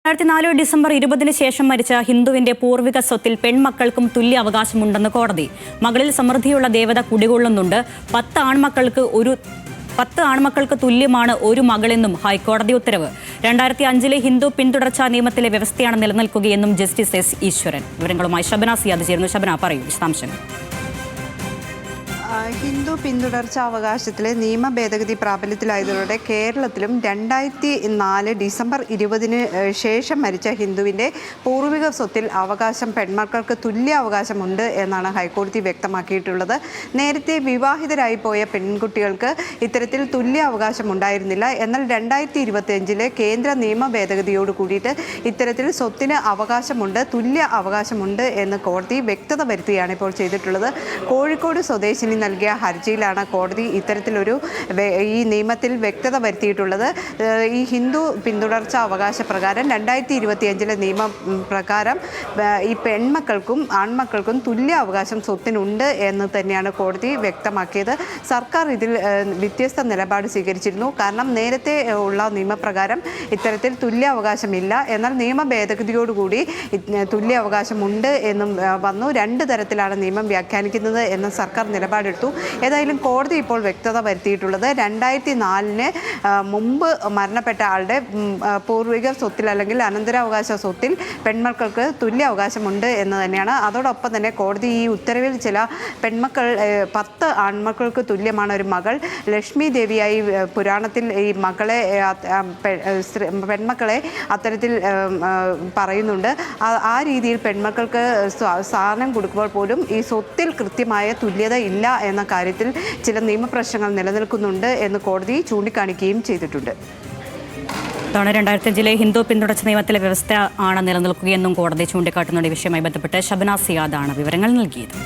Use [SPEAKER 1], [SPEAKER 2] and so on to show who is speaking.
[SPEAKER 1] 2004 December 20 ശേഷം മരിച്ച ഹിന്ദുവിന്റെ പൂർവിക സ്വത്തിൽ പെൺമക്കൾക്കും തുല്യ അവകാശമുണ്ടെന്ന് കോടതി. മകളിൽ സമൃദ്ധിയുള്ള ദേവത കുടികൊള്ളുന്നുണ്ട്. 10 ആൺമക്കൾക്ക് തുല്യമാണ് ഒരു മകളെന്നും ഹൈക്കോടതി ഉത്തരവ്. 2005 ഹിന്ദു പിന്തുടർച്ചാ നിയമത്തിലെ വ്യവസ്ഥയാണ് നിലനിൽക്കുകയെന്നും ജസ്റ്റിസ് എസ് ഈശ്വരൻ. വിവരങ്ങളുമായി ഷബന സിയാദ് ചേരുന്നു. ഷബന, പറയൂ വിശദാംശങ്ങൾ.
[SPEAKER 2] ഹിന്ദു പിന്തുടർച്ചാ അവകാശത്തിലെ നിയമ ഭേദഗതി പ്രാബല്യത്തിലായതോടെ കേരളത്തിലും 2004 ഡിസംബർ 20 ശേഷം മരിച്ച ഹിന്ദുവിൻ്റെ പൂർവിക സ്വത്തിൽ അവകാശം പെൺമക്കൾക്ക് തുല്യ അവകാശമുണ്ട് എന്നാണ് ഹൈക്കോടതി വ്യക്തമാക്കിയിട്ടുള്ളത്. നേരത്തെ വിവാഹിതരായി പോയ പെൺകുട്ടികൾക്ക് ഇത്തരത്തിൽ തുല്യ അവകാശം ഉണ്ടായിരുന്നില്ല. എന്നാൽ 2025 കേന്ദ്ര നിയമ ഭേദഗതിയോട് കൂടിയിട്ട് ഇത്തരത്തിൽ സ്വത്തിന് അവകാശമുണ്ട്, തുല്യ അവകാശമുണ്ട് എന്ന് കോടതി വ്യക്തത വരുത്തുകയാണ് ഇപ്പോൾ ചെയ്തിട്ടുള്ളത്. കോഴിക്കോട് സ്വദേശിനി നൽകിയ ഹർജിയിലാണ് കോടതി ഇത്തരത്തിലൊരു ഈ നിയമത്തിൽ വ്യക്തത വരുത്തിയിട്ടുള്ളത്. ഈ ഹിന്ദു പിന്തുടർച്ചാ അവകാശ പ്രകാരം 2025 നിയമ പ്രകാരം ഈ പെൺമക്കൾക്കും ആൺമക്കൾക്കും തുല്യ അവകാശം സ്വത്തിനുണ്ട് എന്ന് തന്നെയാണ് കോടതി വ്യക്തമാക്കിയത്. സർക്കാർ ഇതിൽ വ്യത്യസ്ത നിലപാട് സ്വീകരിച്ചിരുന്നു. കാരണം നേരത്തെ ഉള്ള നിയമപ്രകാരം ഇത്തരത്തിൽ തുല്യ അവകാശമില്ല, എന്നാൽ നിയമ ഭേദഗതിയോടുകൂടി തുല്യ അവകാശമുണ്ട് എന്നും വന്നു. 2 തരത്തിലാണ് നിയമം വ്യാഖ്യാനിക്കുന്നത് എന്ന് സർക്കാർ നിലപാടെടുത്തു. ഏതായാലും കോടതി ഇപ്പോൾ വ്യക്തത വരുത്തിയിട്ടുള്ളത് 2004 മുമ്പ് മരണപ്പെട്ട ആളുടെ പൂർവിക സ്വത്തിൽ അല്ലെങ്കിൽ അനന്തരാവകാശ സ്വത്തിൽ പെൺമക്കൾക്ക് തുല്യ അവകാശമുണ്ട് എന്ന് തന്നെയാണ്. അതോടൊപ്പം തന്നെ കോടതി ഈ ഉത്തരവിൽ ചില പെൺമക്കൾ 10 ആൺമക്കൾക്ക് തുല്യമാണ് ഒരു മകൾ. ലക്ഷ്മി ദേവിയായി പുരാണത്തിൽ ഈ മകളെ പെൺമക്കളെ അത്തരത്തിൽ പറയുന്നുണ്ട്. ആ രീതിയിൽ പെൺമക്കൾക്ക് സ്ഥാനം കൊടുക്കുമ്പോൾ പോലും ഈ സ്വത്തിൽ കൃത്യമായ തുല്യത ഇല്ല എന്ന കാര്യത്തിൽ ചില നിയമപ്രശ്നങ്ങൾ നിലനിൽക്കുന്നുണ്ട് എന്ന് കോടതി ചൂണ്ടിക്കാണിക്കുകയും ചെയ്തിട്ടുണ്ട്.
[SPEAKER 1] 2005 ഹിന്ദു പിന്തുടർച്ച നിയമത്തിലെ വ്യവസ്ഥ ആണ് നിലനിൽക്കുകയെന്നും കോടതി ചൂണ്ടിക്കാട്ടുന്ന വിഷയവുമായി ബന്ധപ്പെട്ട് ഷബന സിയാദാണ് വിവരങ്ങൾ നൽകിയത്.